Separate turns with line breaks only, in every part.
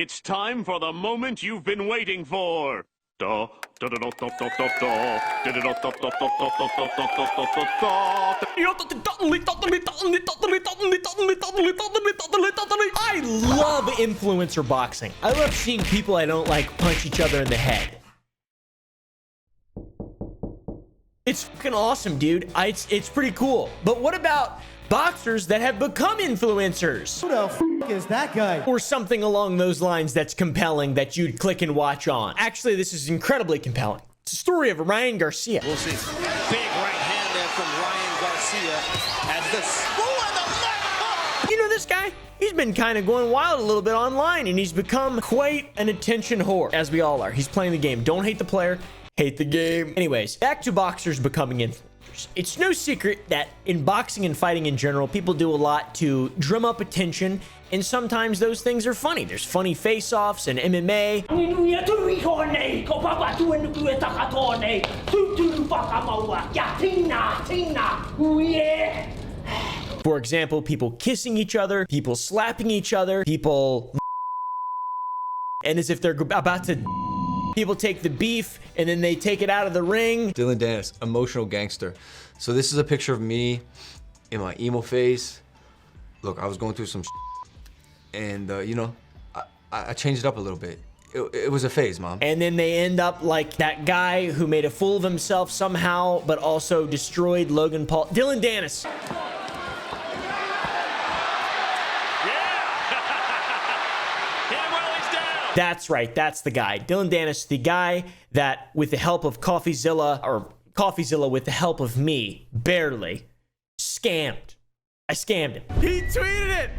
It's time for the moment you've been waiting for.
I love influencer boxing. I love seeing people I don't like punch each other in the head. It's fucking awesome, dude. It's pretty cool. But what about boxers that have become influencers?
Who the f is that guy?
Or something along those lines that's compelling that you'd click and watch on. Actually, this is incredibly compelling. It's a story of Ryan Garcia.
We'll see. Big right hand there from Ryan Garcia as the spool and the left hook.
You know this guy? He's been kind of going wild a little bit online, and he's become quite an attention whore, as we all are. He's playing the game. Don't hate the player, hate the game. Anyways, back to boxers becoming influencers. It's no secret that in boxing and fighting in general, people do a lot to drum up attention, and sometimes those things are funny. There's funny face-offs and MMA. For example, people kissing each other, people slapping each other, people and as if they're about to. People take the beef and then they take it out of the ring.
Danis, emotional gangster. So this is a picture of me in my emo phase. Look, I was going through some and you know, I changed it up a little bit. It was a phase, Mom.
And then they end up like that guy who made a fool of himself somehow, but also destroyed Logan Paul. Danis. That's right, that's the guy. Danis, the guy that with the help of CoffeeZilla, or CoffeeZilla with the help of me, barely, scammed. I scammed him.
He tweeted it.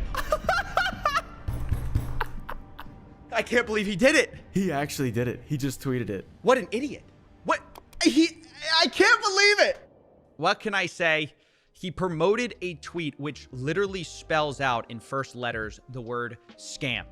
I can't believe he did it. He actually did it. He just tweeted it. What an idiot. What? I can't believe it.
What can I say? He promoted a tweet which literally spells out in first letters the word scam.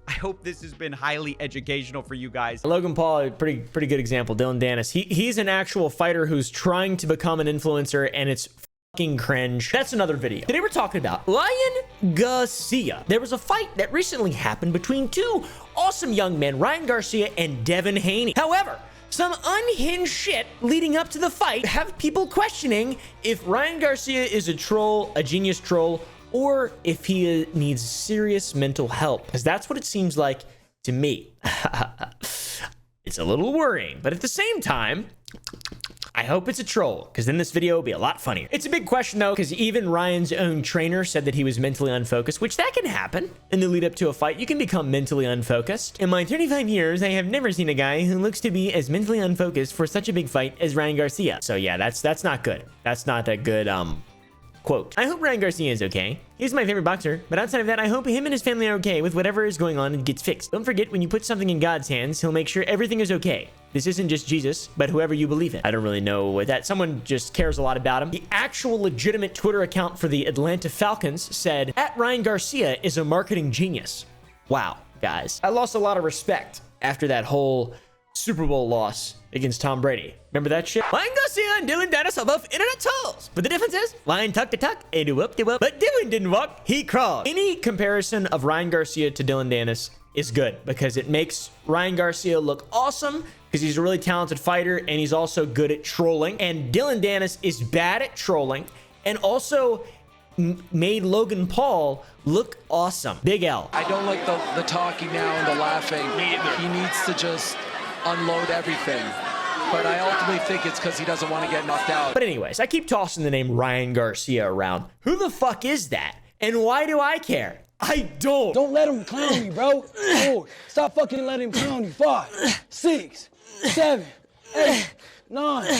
I hope this has been highly educational for you guys.
Logan Paul, pretty good example. Danis. He's an actual fighter who's trying to become an influencer, and it's fucking cringe. That's another video. Today we're talking about Ryan Garcia. There was a fight that recently happened between two awesome young men, Ryan Garcia and Devin Haney. However, some unhinged shit leading up to the fight have people questioning if Ryan Garcia is a troll, a genius troll, or if he needs serious mental help, because that's what it seems like to me. It's a little worrying, but at the same time, I hope it's a troll, because then this video will be a lot funnier. It's a big question, though, because even Ryan's own trainer said that he was mentally unfocused, which that can happen in the lead up to a fight. You can become mentally unfocused. In my 35 years, I have never seen a guy who looks to be as mentally unfocused for such a big fight as Ryan Garcia. So yeah, that's not good. That's not a good, quote. I hope Ryan Garcia is okay. He's my favorite boxer, but outside of that, I hope him and his family are okay with whatever is going on and gets fixed. Don't forget, when you put something in God's hands, he'll make sure everything is okay. This isn't just Jesus, but whoever you believe in. I don't really know what that. Someone just cares a lot about him. The actual legitimate Twitter account for the Atlanta Falcons said, @Ryan Garcia is a marketing genius. Wow, guys. I lost a lot of respect after that whole Super Bowl loss against Tom Brady. Remember that shit? Ryan Garcia and Danis are both internet trolls. But the difference is, Ryan talked to talk, and whoop-de-whoop. But Dylan didn't walk, he crawled. Any comparison of Ryan Garcia to Danis is good, because it makes Ryan Garcia look awesome, because he's a really talented fighter, and he's also good at trolling. And Danis is bad at trolling, and also made Logan Paul look awesome. Big L.
I don't like the talking now and the laughing. He needs to just unload everything. But I ultimately think it's because he doesn't want to get knocked out.
But anyways, I keep tossing the name Ryan Garcia around. Who the fuck is that? And why do I care? I don't.
Don't let him clown you, bro. 4. Stop fucking letting him clown you. 5, 6, 7, 8, 9,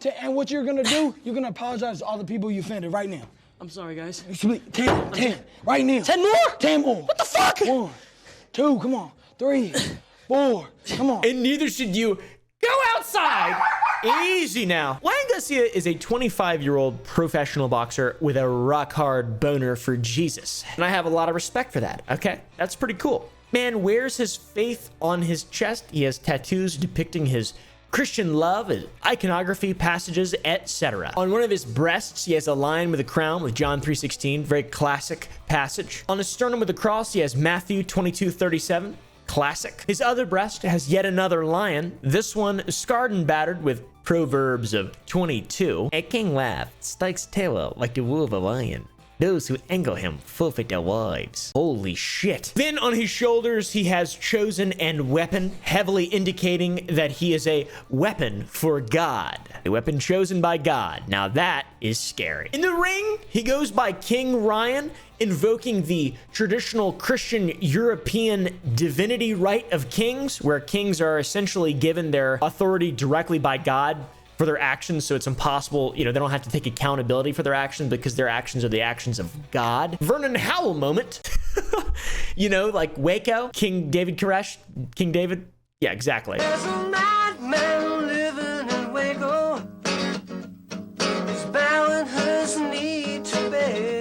10. And what you're gonna do, you're gonna apologize to all the people you offended right now.
I'm sorry, guys.
10, right now.
10 more?
10 more.
What the fuck?
1, 2, come on. 3, 4, come on.
And neither should you. Go outside. Easy now. Ryan Garcia is a 25-year-old professional boxer with a rock-hard boner for Jesus. And I have a lot of respect for that, okay? That's pretty cool. Man wears his faith on his chest. He has tattoos depicting his Christian love, his iconography, passages, etc. On one of his breasts, he has a lion with a crown with John 3:16, very classic passage. On his sternum with a cross, he has Matthew 22:37. classic. His other breast has yet another lion, this one scarred and battered with Proverbs of 22. A king laughs, strikes terror like the wool of a lion. Those who anger him forfeit their wives. Holy shit. Then on his shoulders, he has chosen and weapon, heavily indicating that he is a weapon for God. A weapon chosen by God. Now that is scary. In the ring, he goes by King Ryan, invoking the traditional Christian European divinity right of kings, where kings are essentially given their authority directly by God for their actions, so it's impossible, you know, they don't have to take accountability for their actions because their actions are the actions of God. Vernon Howell moment. You know, like Waco, King David Koresh, King David. Yeah, exactly.
There's a madman living in Waco. He's bowing his knee to bear.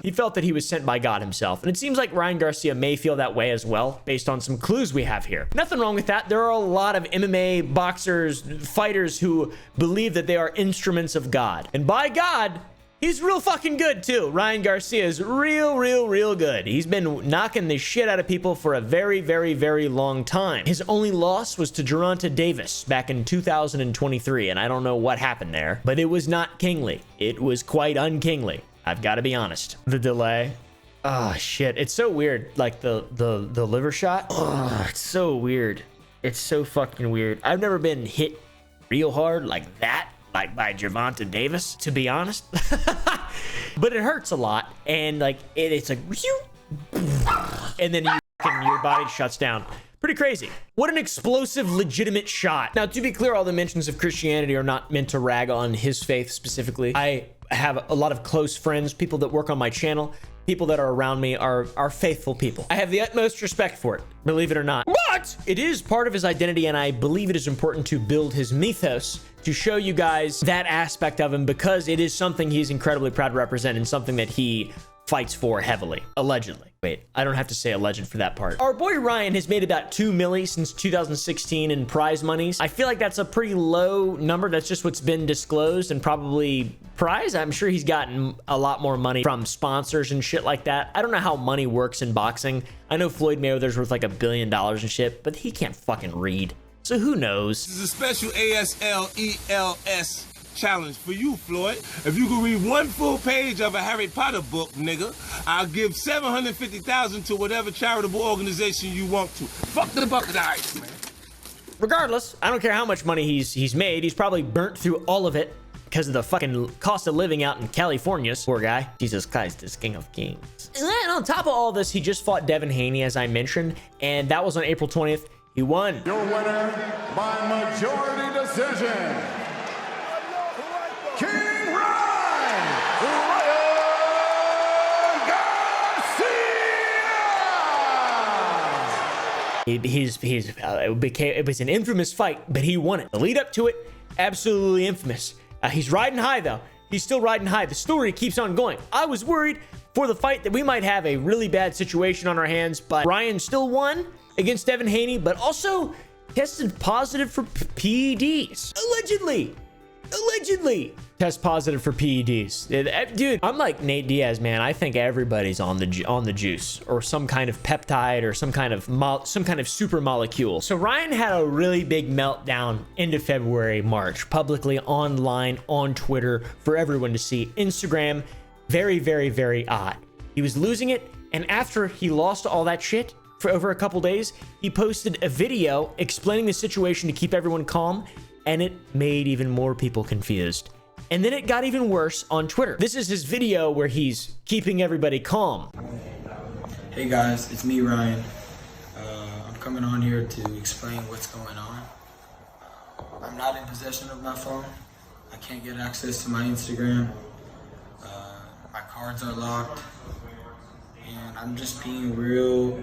He felt that he was sent by God himself, and it seems like Ryan Garcia may feel that way as well, based on some clues we have here. Nothing wrong with that. There are a lot of MMA boxers, fighters who believe that they are instruments of God. And by God, he's real fucking good too. Ryan Garcia is real good. He's been knocking the shit out of people for a very long time. His only loss was to Gervonta Davis back in 2023, and I don't know what happened there, but it was not kingly. It was quite unkingly. I've got to be honest. The delay. Oh, shit. It's so weird. Like the liver shot. Oh, it's so weird. It's so fucking weird. I've never been hit real hard like that, like by Gervonta Davis, to be honest. But it hurts a lot. And like, it's like, and then your body shuts down. Pretty crazy. What an explosive, legitimate shot. Now, to be clear, all the mentions of Christianity are not meant to rag on his faith specifically. I have a lot of close friends, people that work on my channel, people that are around me are faithful people. I have the utmost respect for it, believe it or not. But it is part of his identity, and I believe it is important to build his mythos to show you guys that aspect of him, because it is something he's incredibly proud to represent and something that he fights for heavily, allegedly. Wait, I don't have to say alleged for that part. Our boy Ryan has made about $2 million since 2016 in prize monies. I feel like that's a pretty low number. That's just what's been disclosed, and probably prize. I'm sure he's gotten a lot more money from sponsors and shit like that. I don't know how money works in boxing. I know Floyd Mayweather's worth like $1 billion and shit, but he can't fucking read. So who knows?
This is a special ASLELS challenge for you, Floyd. If you can read one full page of a Harry Potter book, nigga, I'll give $750,000 to whatever charitable organization you want to. Fuck the bucket of ice, man.
Regardless, I don't care how much money he's made. He's probably burnt through all of it because of the fucking cost of living out in California. Poor guy. Jesus Christ is King of Kings. And then on top of all this, he just fought Devin Haney, as I mentioned, and that was on April 20th. He won.
Your winner by majority decision, King Ryan
Garcia! It was an infamous fight, but he won it. The lead up to it, absolutely infamous. He's riding high though. He's still riding high. The story keeps on going. I was worried for the fight that we might have a really bad situation on our hands, but Ryan still won against Devin Haney, but also tested positive for PEDs. Allegedly test positive for PEDs. Dude, I'm like Nate Diaz, man. I think everybody's on the juice, or some kind of peptide, or some kind of super molecule. So Ryan had a really big meltdown into February, March, publicly, online, on Twitter, for everyone to see. Instagram, very odd. He was losing it, and after he lost all that shit for over a couple days, he posted a video explaining the situation to keep everyone calm, and it made even more people confused. And then it got even worse on Twitter. This is his video where he's keeping everybody calm.
Hey guys, it's me, Ryan. I'm coming on here to explain what's going on. I'm not in possession of my phone. I can't get access to my Instagram. My cards are locked. And I'm just being real,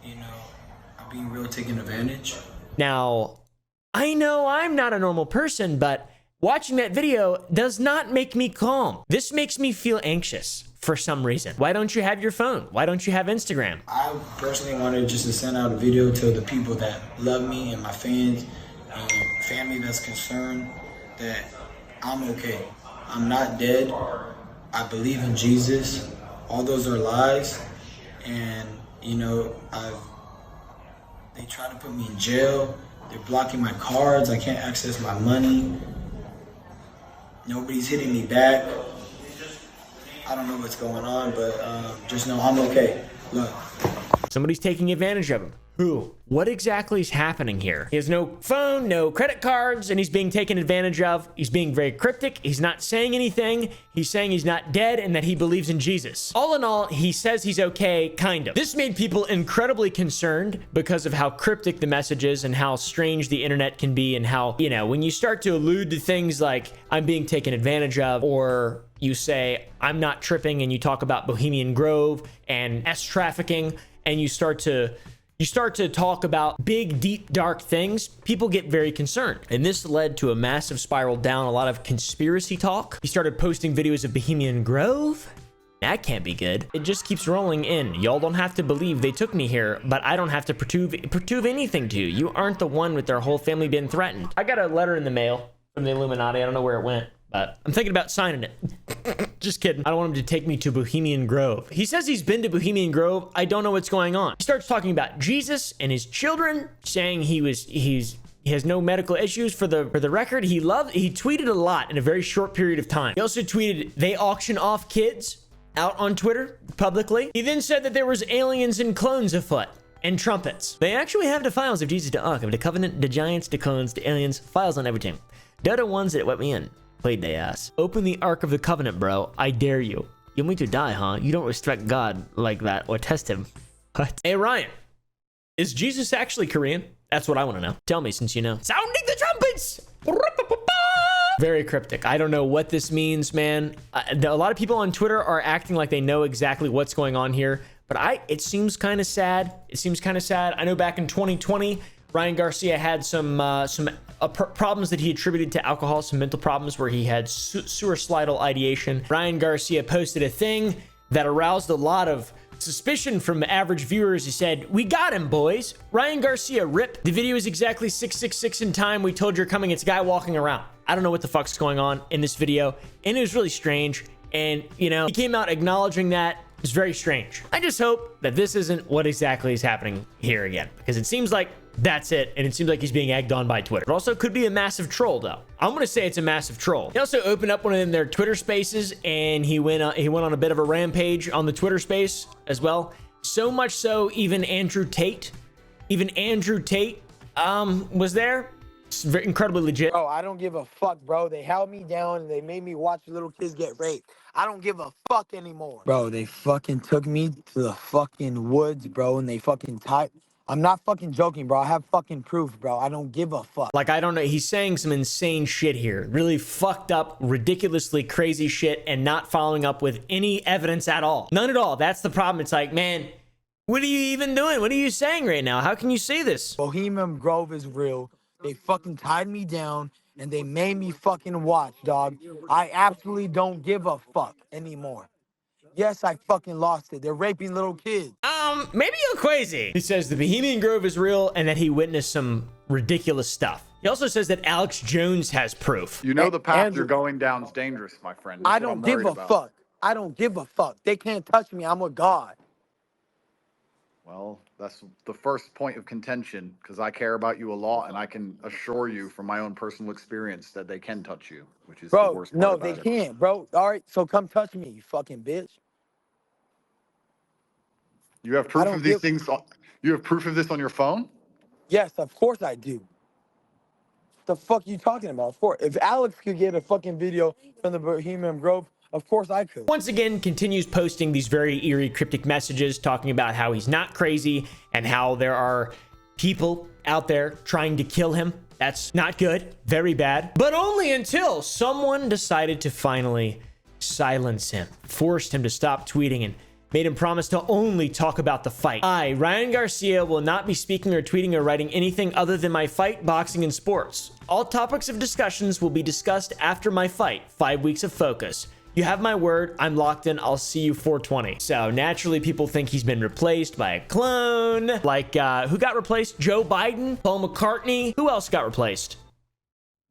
I'm being real taken advantage.
Now, I know I'm not a normal person, but watching that video does not make me calm. This makes me feel anxious for some reason. Why don't you have your phone? Why don't you have Instagram?
I personally wanted just to send out a video to the people that love me and my fans and family that's concerned that I'm okay. I'm not dead. I believe in Jesus. All those are lies. And You know, they try to put me in jail. They're blocking my cards. I can't access my money. Nobody's hitting me back. I don't know what's going on, but just know I'm okay. Look.
Somebody's taking advantage of him. Who? What exactly is happening here? He has no phone, no credit cards, and he's being taken advantage of. He's being very cryptic. He's not saying anything. He's saying he's not dead and that he believes in Jesus. All in all, he says he's okay, kind of. This made people incredibly concerned because of how cryptic the message is and how strange the internet can be, and how, you know, when you start to allude to things like I'm being taken advantage of, or you say I'm not tripping, and you talk about Bohemian Grove and trafficking, and you start to talk about big, deep, dark things, people get very concerned. And this led to a massive spiral down, a lot of conspiracy talk. He started posting videos of Bohemian Grove. That can't be good. It just keeps rolling in. Y'all don't have to believe they took me here, but I don't have to prove anything to you. You aren't the one with their whole family being threatened. I got a letter in the mail from the Illuminati. I don't know where it went, but I'm thinking about signing it. Just kidding. I don't want him to take me to Bohemian Grove. He says he's been to Bohemian Grove. I don't know what's going on. He starts talking about Jesus and his children, saying he has no medical issues. For the record, he tweeted a lot in a very short period of time. He also tweeted, they auction off kids, out on Twitter publicly. He then said that there was aliens and clones afoot. And trumpets. They actually have the files of Jesus, the Ark, of the Covenant, the giants, the clones, the aliens, files on everything. They're the ones that let me in. Played they ass. Open the Ark of the Covenant, bro. I dare you. You want me to die, huh? You don't respect God like that or test him. What? Hey, Ryan. Is Jesus actually Korean? That's what I want to know. Tell me, since you know. Sounding the trumpets! Very cryptic. I don't know what this means, man. A lot of people on Twitter are acting like they know exactly what's going on here, but it seems kind of sad. It seems kind of sad. I know back in 2020, Ryan Garcia had some problems that he attributed to alcohol, some mental problems where he had suicidal ideation. Ryan Garcia posted a thing that aroused a lot of suspicion from average viewers. He said, "We got him, boys." Ryan Garcia, rip. The video is exactly 666 in time. We told you're coming. It's a guy walking around. I don't know what the fuck's going on in this video, and it was really strange. And, you know, he came out acknowledging that. It's very strange. I just hope that this isn't what exactly is happening here again, because it seems like that's it, and it seems like he's being egged on by Twitter. It also could be a massive troll, though. I'm gonna say it's a massive troll. He also opened up one of their Twitter spaces, and he went on a bit of a rampage on the Twitter space as well. So much so, even Andrew Tate was there. It's incredibly legit.
Bro, I don't give a fuck, bro. They held me down and they made me watch little kids get raped. I don't give a fuck anymore. Bro, they fucking took me to the fucking woods, bro, and they fucking tied. I'm not fucking joking, bro. I have fucking proof, bro. I don't give a fuck.
Like, I don't know. He's saying some insane shit here. Really fucked up, ridiculously crazy shit, and not following up with any evidence at all. None at all. That's the problem. It's like, man, what are you even doing? What are you saying right now? How can you say this?
Bohemian Grove is real. They fucking tied me down and they made me fucking watch, dog. I absolutely don't give a fuck anymore. Yes, I fucking lost it. They're raping little kids.
Maybe you're crazy. He says the Bohemian Grove is real and that he witnessed some ridiculous stuff. He also says that Alex Jones has proof.
You know the path you're going down is dangerous, my friend.
I don't give a fuck. I don't give a fuck. They can't touch me. I'm a god.
Well, that's the first point of contention, because I care about you a lot, and I can assure you from my own personal experience that they can touch you, which is the worst part
no,
about
they
it.
can't, bro. All right, so come touch me, you fucking bitch.
You have proof of these things. You have proof of this on your phone?
Yes, of course I do. The fuck you talking about? Of course. If Alex could get a fucking video from the Bohemian Grove, of course I could.
Once again, continues posting these very eerie, cryptic messages, talking about how he's not crazy and how there are people out there trying to kill him. That's not good. Very bad. But only until someone decided to finally silence him, forced him to stop tweeting, and made him promise to only talk about the fight. I, Ryan Garcia, will not be speaking or tweeting or writing anything other than my fight, boxing, and sports. All topics of discussions will be discussed after my fight. 5 weeks of focus. You have my word. I'm locked in. I'll see you 420. So naturally, people think he's been replaced by a clone. Like, who got replaced? Joe Biden? Paul McCartney? Who else got replaced?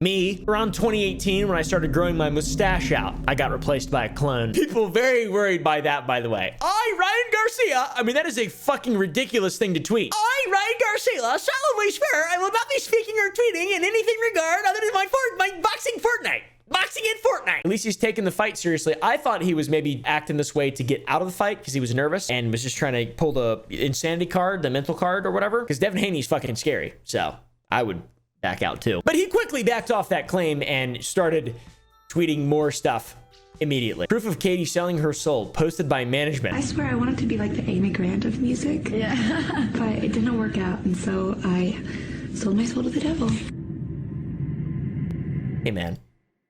Me, around 2018, when I started growing my mustache out, I got replaced by a clone. People very worried by that, by the way. I, Ryan Garcia. I mean, that is a fucking ridiculous thing to tweet. I, Ryan Garcia, solemnly swear I will not be speaking or tweeting in anything regard other than my boxing Fortnite. Boxing in Fortnite. At least he's taking the fight seriously. I thought he was maybe acting this way to get out of the fight because he was nervous and was just trying to pull the insanity card, the mental card or whatever. Because Devin Haney's fucking scary. So I would back out too. But he quickly backed off that claim and started tweeting more stuff immediately. Proof of Katie selling her soul, posted by management.
I swear I wanted to be like the Amy Grant of music. Yeah. But it didn't work out, and so I sold my soul to the devil.
Hey man,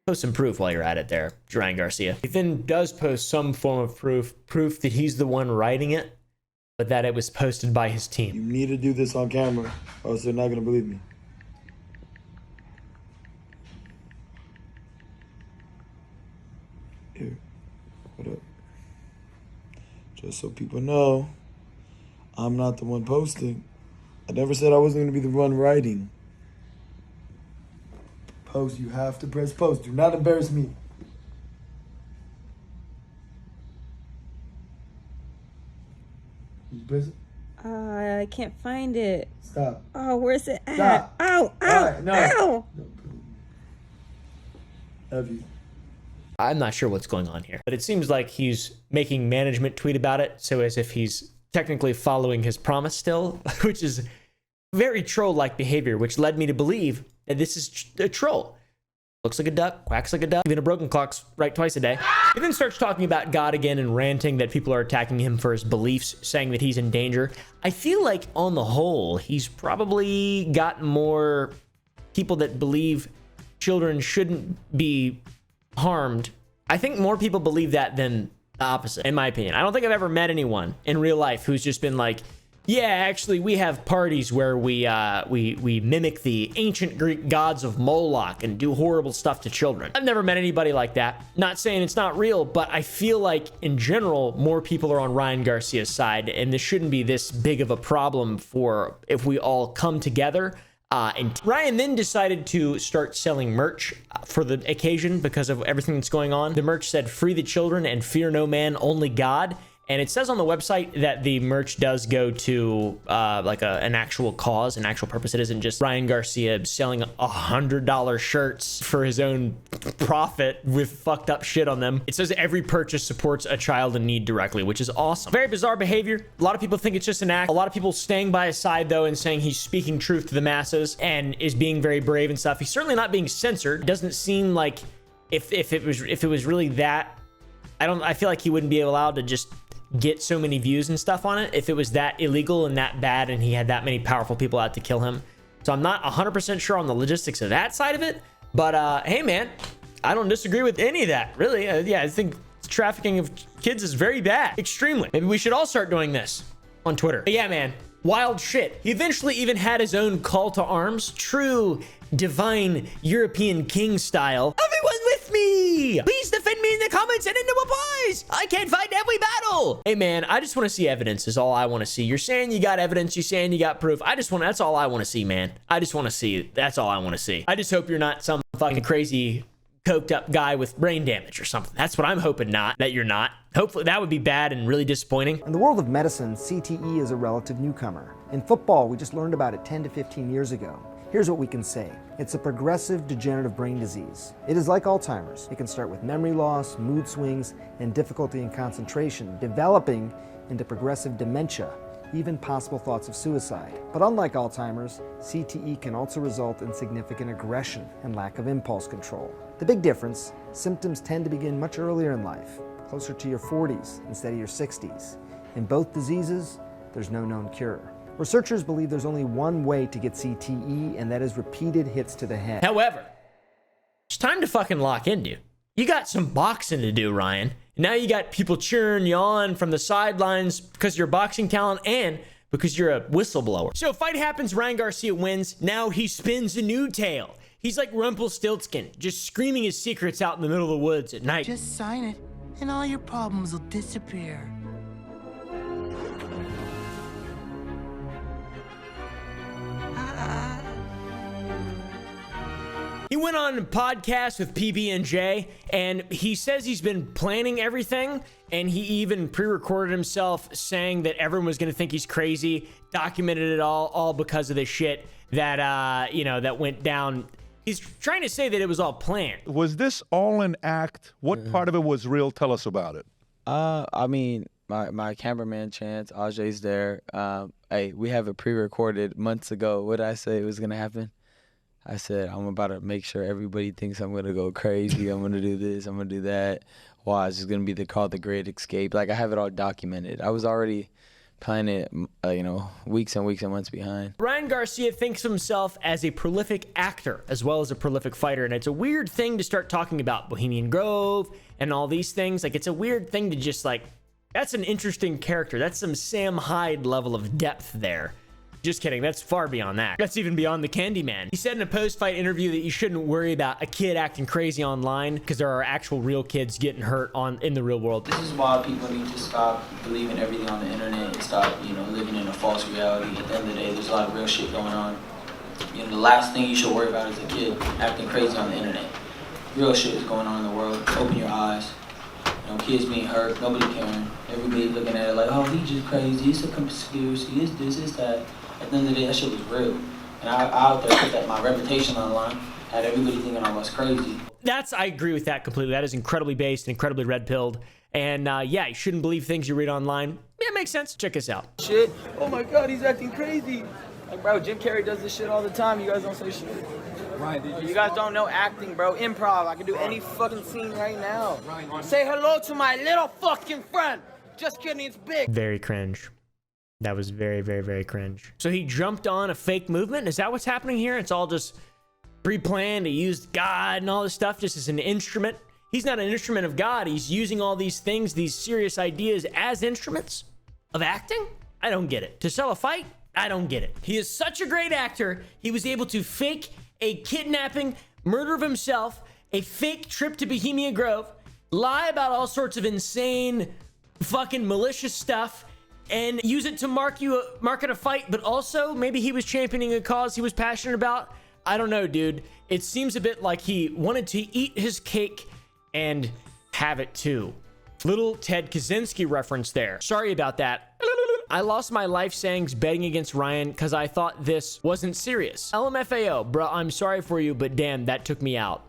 post some proof while you're at it there, Ryan Garcia. He then does post some form of proof that he's the one writing it, but that it was posted by his team.
You need to do this on camera, or else they're not gonna believe me. Here, what up? Just so people know, I'm not the one posting. I never said I wasn't gonna be the one writing. Post, you have to press post. Do not embarrass me. Did you press it?
I can't find it.
Stop.
Oh, where's it at?
Stop.
Ow, ow,
All right, no.
ow.
Love you.
I'm not sure what's going on here, but it seems like he's making management tweet about it, so as if he's technically following his promise still, which is very troll-like behavior, which led me to believe that this is a troll. Looks like a duck, quacks like a duck. Even a broken clock's right twice a day. He then starts talking about God again and ranting that people are attacking him for his beliefs, saying that he's in danger. I feel like on the whole, he's probably got more people that believe children shouldn't be harmed. I think more people believe that than the opposite, in my opinion. I don't think I've ever met anyone in real life who's just been like, yeah, actually, we have parties where we mimic the ancient Greek gods of Moloch and do horrible stuff to children. I've never met anybody like that. Not saying it's not real, but I feel like in general, more people are on Ryan Garcia's side, and this shouldn't be this big of a problem for if we all come together. And Ryan then decided to start selling merch for the occasion because of everything that's going on. The merch said, "Free the children and fear no man, only God." And it says on the website that the merch does go to like an actual cause, an actual purpose. It isn't just Ryan Garcia selling $100 shirts for his own profit with fucked up shit on them. It says every purchase supports a child in need directly, which is awesome. Very bizarre behavior. A lot of people think it's just an act. A lot of people staying by his side though and saying he's speaking truth to the masses and is being very brave and stuff. He's certainly not being censored. It doesn't seem like if it was really that, I feel like he wouldn't be allowed to just get so many views and stuff on it if it was that illegal and that bad and he had that many powerful people out to kill him. So I'm not 100% sure on the logistics of that side of it, but hey man, I don't disagree with any of that, really. Yeah, I think trafficking of kids is very bad, extremely. Maybe we should all start doing this on Twitter. But yeah, man, wild shit. He eventually even had his own call to arms, true divine European king style. Everyone with me! Please defend me in the comments and in the replies! I can't fight every battle! Hey man, I just want to see evidence is all I want to see. You're saying you got evidence, you're saying you got proof. That's all I want to see, man. I just want to see it. That's all I want to see. I just hope you're not some fucking crazy coked up guy with brain damage or something. That's what I'm hoping that you're not. Hopefully that would be bad and really disappointing.
In the world of medicine, CTE is a relative newcomer. In football, we just learned about it 10 to 15 years ago. Here's what we can say. It's a progressive degenerative brain disease. It is like Alzheimer's. It can start with memory loss, mood swings, and difficulty in concentration, developing into progressive dementia, even possible thoughts of suicide. But unlike Alzheimer's, CTE can also result in significant aggression and lack of impulse control. The big difference, symptoms tend to begin much earlier in life, closer to your 40s instead of your 60s. In both diseases, there's no known cure. Researchers believe there's only one way to get CTE, and that is repeated hits to the head.
However, it's time to fucking lock into. You got some boxing to do, Ryan. Now you got people cheering you on from the sidelines because of your boxing talent and because you're a whistleblower. So fight happens, Ryan Garcia wins. Now he spins a new tale. He's like Rumpelstiltskin, just screaming his secrets out in the middle of the woods at night.
Just sign it, and all your problems will disappear.
He went on a podcast with PB&J, and he says he's been planning everything, and he even pre-recorded himself saying that everyone was going to think he's crazy, documented it all because of the shit that, you know, that went down. He's trying to say that it was all planned.
Was this all an act? What part of it was real? Tell us about it.
I mean, my cameraman Chance, Ajay's there. Hey, we have it pre-recorded months ago. What did I say was gonna happen? I said I'm about to make sure everybody thinks I'm gonna go crazy. I'm gonna do this. I'm gonna do that. Watch, it's gonna be called The Great Escape. Like, I have it all documented. I was already planning it, you know, weeks and weeks and months behind.
Ryan Garcia thinks of himself as a prolific actor as well as a prolific fighter, and it's a weird thing to start talking about Bohemian Grove and all these things. Like, it's a weird thing to just, like, that's an interesting character. That's some Sam Hyde level of depth there. Just kidding. That's far beyond that. That's even beyond the Candyman. He said in a post-fight interview that you shouldn't worry about a kid acting crazy online because there are actual real kids getting hurt in the real world.
This is why people need to stop believing everything on the internet and stop, you know, living in a false reality. At the end of the day, there's a lot of real shit going on. You know, the last thing you should worry about is a kid acting crazy on the internet. Real shit is going on in the world. Open your eyes. You know, kids being hurt, nobody caring. Everybody looking at it like, oh, he's just crazy. It's a conspiracy. It's this, it's that. At the end of the day, that shit was real. And I out there put that my reputation online, had everybody thinking I was crazy.
I agree with that completely. That is incredibly based, incredibly red-pilled. And yeah, you shouldn't believe things you read online. Yeah, it makes sense. Check us out.
Shit. Oh my God, he's acting crazy. Like, bro, Jim Carrey does this shit all the time. You guys don't say shit. Right. You guys don't know acting, bro. Improv. I can do any fucking scene right now. Say hello to my little fucking friend. Just kidding, it's big.
Very cringe. That was very, very, very cringe. So he jumped on a fake movement? Is that what's happening here? It's all just pre-planned. He used God and all this stuff just as an instrument. He's not an instrument of God. He's using all these things, these serious ideas as instruments of acting? I don't get it. To sell a fight? I don't get it. He is such a great actor. He was able to fake a kidnapping, murder of himself, a fake trip to Bohemian Grove, lie about all sorts of insane, fucking malicious stuff, and use it to market a fight, but also maybe he was championing a cause he was passionate about. I don't know, dude. It seems a bit like he wanted to eat his cake and have it too. Little Ted Kaczynski reference there. Sorry about that. I lost my life savings betting against Ryan because I thought this wasn't serious. LMFAO, bro, I'm sorry for you, but damn, that took me out.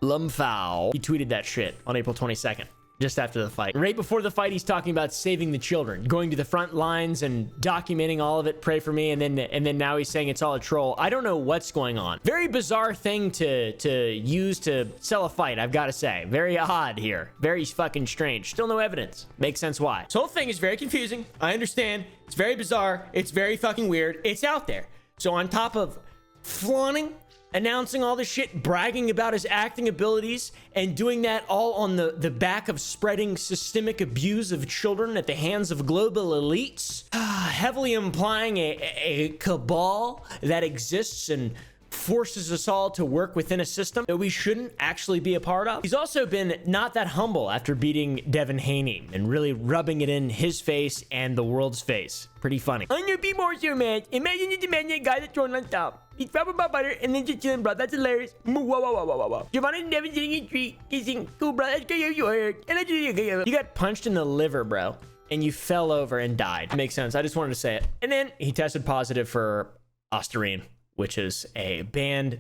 Lumfow. He tweeted that shit on April 22nd. Just after the fight. Right before the fight, he's talking about saving the children, going to the front lines and documenting all of it. Pray for me. And then now he's saying it's all a troll. I don't know what's going on. Very bizarre thing to use to sell a fight, I've got to say. Very odd here. Very fucking strange. Still no evidence. Makes sense why. This whole thing is very confusing. I understand. It's very bizarre. It's very fucking weird. It's out there. So on top of flaunting, announcing all this shit, bragging about his acting abilities, and doing that all on the back of spreading systemic abuse of children at the hands of global elites, heavily implying a cabal that exists and forces us all to work within a system that we shouldn't actually be a part of. He's also been not that humble after beating Devin Haney and really rubbing it in his face and the world's face. Pretty funny. I'm gonna be more so, man. Imagine you demand a guy that's thrown on top. He's rubbing my butter and then just chilling, bro. That's hilarious. Whoa, whoa, whoa, whoa, whoa, whoa. Giovanni and Devin sitting in a tree, kissing. Cool, bro. That's good. You heard. And you got punched in the liver, bro, and you fell over and died. Makes sense. I just wanted to say it. And then he tested positive for Ostarine, which is a banned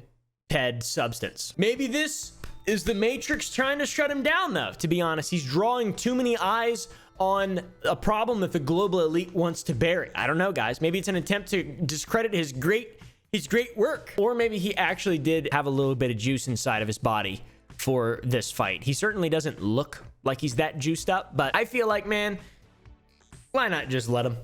TED substance. Maybe this is the Matrix trying to shut him down, though, to be honest. He's drawing too many eyes on a problem that the global elite wants to bury. I don't know, guys. Maybe it's an attempt to discredit his great work. Or maybe he actually did have a little bit of juice inside of his body for this fight. He certainly doesn't look like he's that juiced up, but I feel like, man, why not just let him?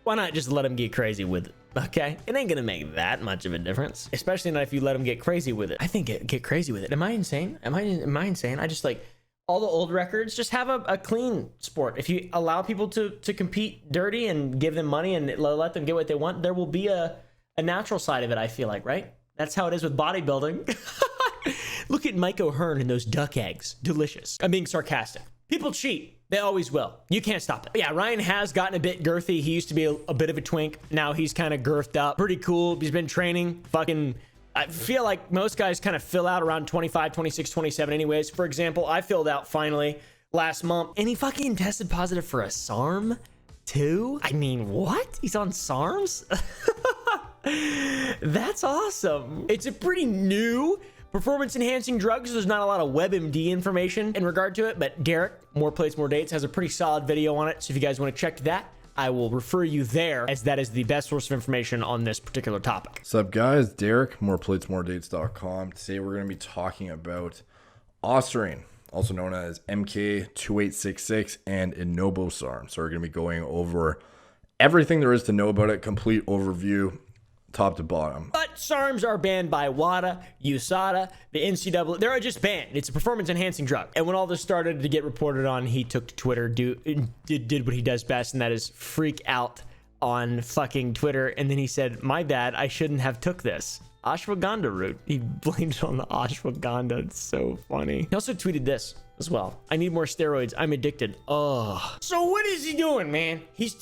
Why not just let him get crazy with it? Okay, it ain't gonna make that much of a difference, especially not if you let him get crazy with it. I think get crazy with it. Am I insane? Am I insane? I just like all the old records. Just have a clean sport. If you allow people to compete dirty and give them money and let them get what they want, there will be a natural side of it. I feel like, right? That's how it is with bodybuilding. Look at Mike O'Hearn and those duck eggs. Delicious. I'm being sarcastic. People cheat. They always will. You can't stop it. But yeah, Ryan has gotten a bit girthy. He used to be a bit of a twink. Now he's kind of girthed up. Pretty cool. He's been training. Fucking I feel like most guys kind of fill out around 25, 26, 27 anyways. For example, I filled out finally last month, and he fucking tested positive for a SARM too. I mean, what? He's on SARMs? That's awesome. It's a pretty new performance enhancing drug, so there's not a lot of WebMD information in regard to it, but Derek, More Plates, More Dates, has a pretty solid video on it. So if you guys want to check that, I will refer you there, as that is the best source of information on this particular topic.
What's up, guys? Derek, moreplatesmoredates.com. Today we're going to be talking about Ostarine, also known as MK2866 and enobosarm. So we're going to be going over everything there is to know about it, complete overview, top to bottom.
But SARMs are banned by WADA, USADA, the NCAA. They're just banned. It's a performance enhancing drug. And when all this started to get reported on, he took to Twitter, did what he does best, and that is freak out on fucking Twitter. And then he said, my bad, I shouldn't have took this ashwagandha route. He blamed it on the ashwagandha. It's so funny. He also tweeted this as well. I need more steroids. I'm addicted. Oh. So what is he doing, man? He's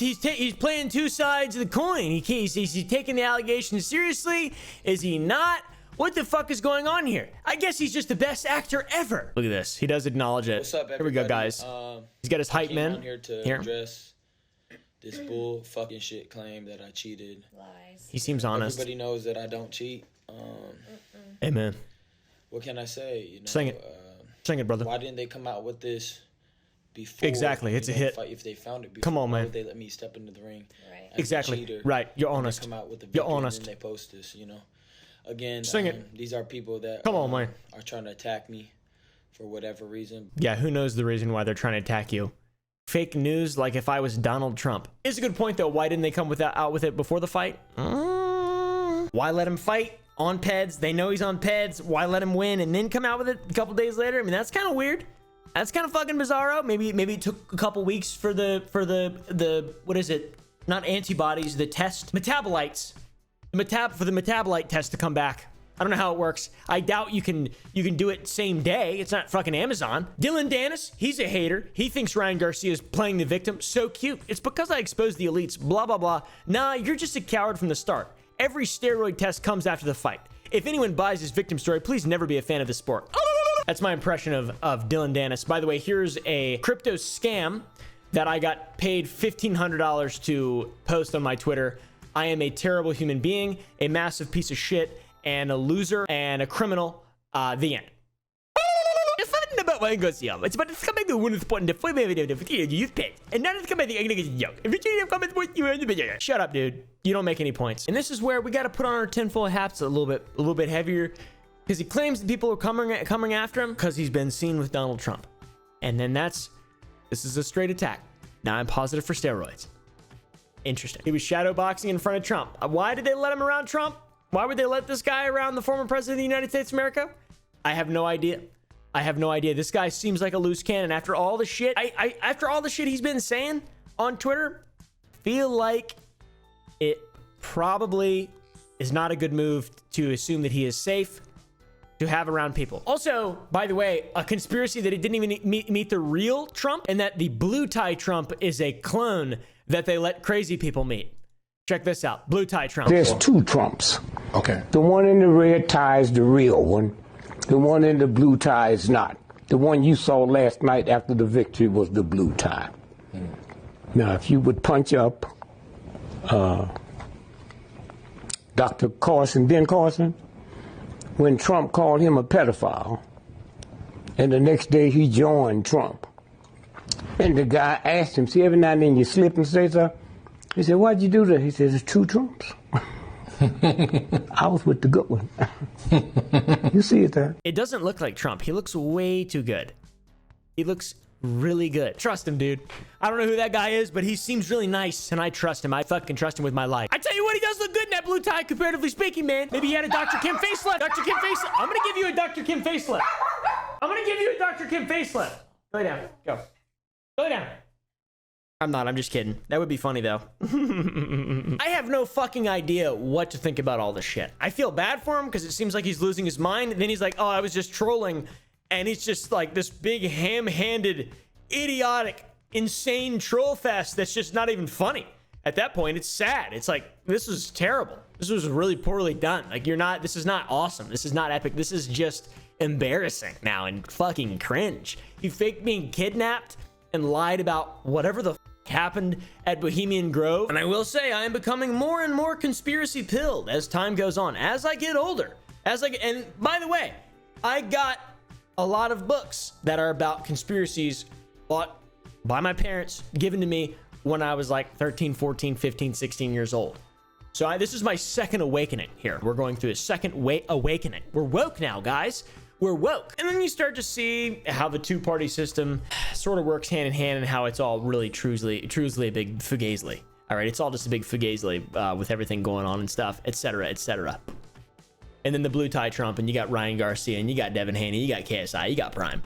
playing two sides of the coin. Is he taking the allegations seriously? Is he not? What the fuck is going on here? I guess he's just the best actor ever. Look at this. He does acknowledge it.
What's up, everybody?
Here we go, guys. He's got his hype men.
I'm here to address this bull fucking shit claim that I cheated. Lies.
He seems honest.
Everybody knows that I don't cheat.
Amen.
What can I say? You know,
sing it. Sing it, brother.
Why didn't they come out with this before?
Exactly. It's a hit.
If they found it before,
come on, man.
Why would they let me step into the ring? Right.
Exactly. Right. You're honest.
Come out with the
You're honest.
And then they post this, you know. Again,
sing it.
These are people that
come on, man.
Are trying to attack me for whatever reason.
Yeah, who knows the reason why they're trying to attack you? Fake news, like if I was Donald Trump. It's a good point, though. Why didn't they come out with it before the fight? Why let him fight on PEDs? They know he's on PEDs. Why let him win and then come out with it a couple days later? I mean, that's kind of weird. That's kind of fucking bizarro. Maybe it took a couple weeks for the what is it? Not antibodies, the test, metabolites, for the metabolite test to come back. I don't know how it works. I doubt you can do it same day. It's not fucking Amazon. Dylan Danis, he's a hater. He thinks Ryan Garcia is playing the victim. So cute. It's because I exposed the elites. Blah blah blah. Nah, you're just a coward from the start. Every steroid test comes after the fight. If anyone buys his victim story, please never be a fan of the sport. That's my impression of Dylan Danis. By the way, here's a crypto scam that I got paid $1,500 to post on my Twitter. I am a terrible human being, a massive piece of shit, and a loser, and a criminal. The end. It's about to come back to one sport in the youth pit. And now it's coming back to young. Shut up, dude. You don't make any points. And this is where we got to put on our tinfoil hats a little bit heavier, because he claims that people are coming after him because he's been seen with Donald Trump. And then this is a straight attack. Now I'm positive for steroids. Interesting. He was shadowboxing in front of Trump. Why did they let him around Trump? Why would they let this guy around the former president of the United States of America? I have no idea. This guy seems like a loose cannon. After all the shit, after all the shit he's been saying on Twitter, feel like it probably is not a good move to assume that he is safe to have around people. Also, by the way, a conspiracy that it didn't even meet the real Trump, and that the blue tie Trump is a clone that they let crazy people meet. Check this out. Blue tie Trump.
There's two Trumps. Okay. The one in the red tie is the real one. The one in the blue tie is not. The one you saw last night after the victory was the blue tie. Now, if you would punch up Dr. Carson, Ben Carson, when Trump called him a pedophile, and the next day he joined Trump. And the guy asked him, see, every now and then you slip and say so. He said, why'd you do that? He said, it's two Trumps. I was with the good one. You see it there?
It doesn't look like Trump. He looks way too good. He looks really good. Trust him, dude. I don't know who that guy is, but he seems really nice, and I trust him. I fucking trust him with my life. I tell you what, he does look good in that blue tie, comparatively speaking, man. Maybe he had a Dr. Kim facelift. Dr. Kim facelift. I'm gonna give you a Dr. Kim facelift. I'm gonna give you a Dr. Kim facelift. Go lay down. Go. Go lay down. I'm not. I'm just kidding. That would be funny, though. I have no fucking idea what to think about all this shit. I feel bad for him because it seems like he's losing his mind. And then he's like, oh, I was just trolling. And he's just like this big ham-handed, idiotic, insane troll fest that's just not even funny. At that point, it's sad. It's like, this is terrible. This was really poorly done. Like, this is not awesome. This is not epic. This is just embarrassing now and fucking cringe. You faked being kidnapped and lied about whatever the happened at Bohemian Grove. And I will say, I am becoming more and more conspiracy pilled as time goes on, as I get older. And by the way, I got a lot of books that are about conspiracies bought by my parents, given to me when I was like 13, 14, 15, 16 years old. So this is my second awakening here. We're going through a second awakening. We're woke now, guys. We're woke. And then you start to see how the two-party system sort of works hand in hand and how it's all really truly a big fugazi. All right, it's all just a big fugazi with everything going on and stuff, etc., etc. And then the blue tie Trump, and you got Ryan Garcia, and you got Devin Haney, you got KSI, you got Prime.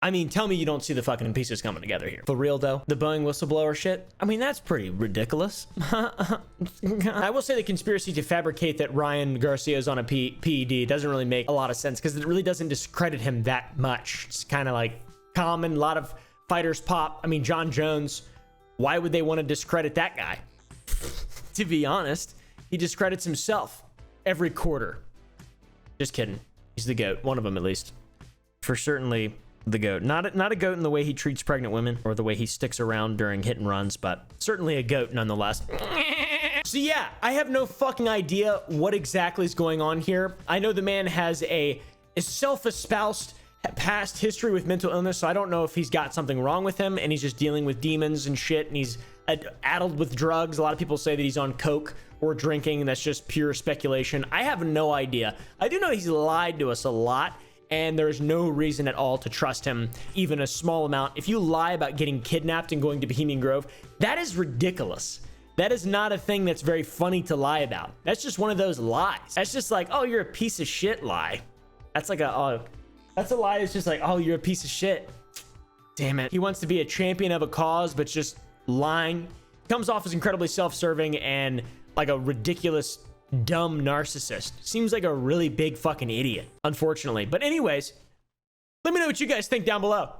I mean, tell me you don't see the fucking pieces coming together here. For real, though, the Boeing whistleblower shit, I mean, that's pretty ridiculous. I will say the conspiracy to fabricate that Ryan Garcia is on a PED doesn't really make a lot of sense because it really doesn't discredit him that much. It's kind of like common. A lot of fighters pop. I mean, John Jones, why would they want to discredit that guy? To be honest, he discredits himself every quarter. Just kidding. He's the GOAT. One of them, at least. For certainly the GOAT. Not a GOAT in the way he treats pregnant women or the way he sticks around during hit and runs, but certainly a GOAT nonetheless. So yeah, I have no fucking idea what exactly is going on here. I know the man has a self-espoused past history with mental illness, so I don't know if he's got something wrong with him and he's just dealing with demons and shit, and he's addled with drugs. A lot of people say that he's on coke or drinking, and that's just pure speculation. I have no idea. I do know he's lied to us a lot, and there's no reason at all to trust him, even a small amount. If you lie about getting kidnapped and going to Bohemian Grove, that is ridiculous. That is not a thing that's very funny to lie about. That's just one of those lies. That's just like, oh, you're a piece of shit lie. That's like that's a lie. It's just like, oh, you're a piece of shit. Damn it. He wants to be a champion of a cause, but just lying. Comes off as incredibly self-serving and like a ridiculous, dumb narcissist. Seems like a really big fucking idiot, unfortunately. But anyways, let me know what you guys think down below.